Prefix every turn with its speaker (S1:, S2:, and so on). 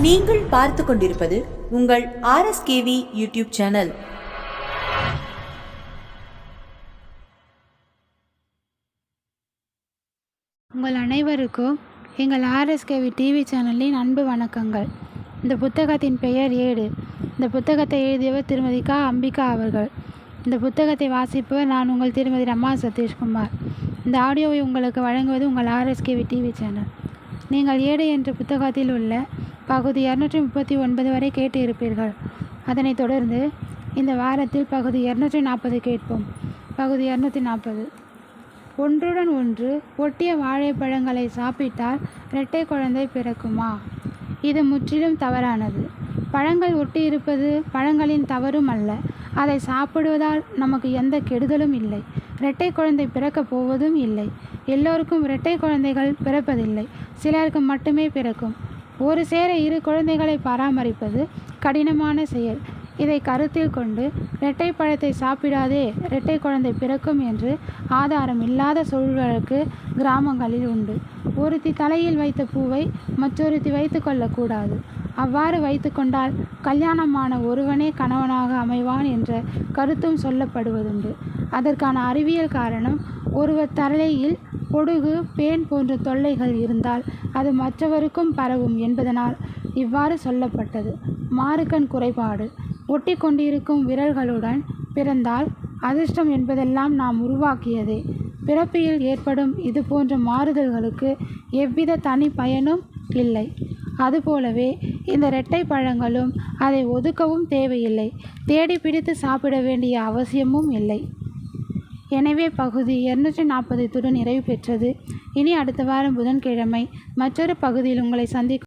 S1: நீங்கள் பார்த்து கொண்டிருப்பது உங்கள் RSKV யூடியூப் சேனல்.
S2: உங்கள் அனைவருக்கும் எங்கள் RSKV டிவி சேனலின் அன்பு வணக்கங்கள். இந்த புத்தகத்தின் பெயர் ஏடு. இந்த புத்தகத்தை எழுதியவர் திருமதி க. அம்பிகா அவர்கள். இந்த புத்தகத்தை வாசிப்பவர் நான் உங்கள் திருமதி ரமா சதீஷ்குமார். இந்த ஆடியோவை உங்களுக்கு வழங்குவது உங்கள் RSKV டிவி சேனல். நீங்கள் ஏடு என்ற புத்தகத்தில் உள்ள பகுதி 239 வரை கேட்டு இருப்பீர்கள். அதனைத் தொடர்ந்து இந்த வாரத்தில் பகுதி 240 கேட்போம். பகுதி 240. ஒன்றுடன் ஒன்று ஒட்டிய வாழைப்பழங்களை சாப்பிட்டால் இரட்டை குழந்தை பிறக்குமா? இது முற்றிலும் தவறானது. பழங்கள் ஒட்டியிருப்பது பழங்களின் தவறும் அல்ல. அதை சாப்பிடுவதால் நமக்கு எந்த கெடுதலும் இல்லை. இரட்டை குழந்தை பிறக்கப் போவதும் இல்லை. எல்லோருக்கும் இரட்டை குழந்தைகள் பிறப்பதில்லை. சிலருக்கு மட்டுமே பிறக்கும். ஒரு சேர 2 குழந்தைகளை பராமரிப்பது கடினமான செயல். இதை கருத்தில் கொண்டு இரட்டை பழத்தை சாப்பிடாதே இரட்டை குழந்தை பிறக்கும் என்று ஆதாரம் இல்லாத சொல்வழக்கு கிராமங்களில் உண்டு. ஒருத்தி தலையில் வைத்த பூவை மற்றொருத்தி வைத்து கொள்ளக்கூடாது. அவ்வாறு வைத்து கொண்டால் கல்யாணமான ஒருவனே கணவனாக அமைவான் என்ற கருத்தும் சொல்லப்படுவதுண்டு. அதற்கான அறிவியல் காரணம், ஒருவர் தலையில் பொடுகு, பேன் போன்ற தொல்லைகள் இருந்தால் அது மற்றவருக்கும் பரவும் என்பதனால் இவ்வாறு சொல்லப்பட்டது. மாறுகண் குறைபாடு. ஒட்டி கொண்டிருக்கும் விரல்களுடன் பிறந்தால் அதிர்ஷ்டம் என்பதெல்லாம் நாம் உருவாக்கியதே. பிறப்பியில் ஏற்படும் இது போன்ற மாறுதல்களுக்கு எவ்வித தனி பயனும் இல்லை. அதுபோலவே இந்த இரட்டை பழங்களும் அதை ஒதுக்கவும் தேவையில்லை. தேடி பிடித்து சாப்பிட வேண்டிய அவசியமும் இல்லை. எனவே பகுதி 240 இத்துடன் நிறைவு பெற்றது. இனி அடுத்த வாரம் புதன்கிழமை மற்றொரு பகுதியில் உங்களை சந்திக்கும்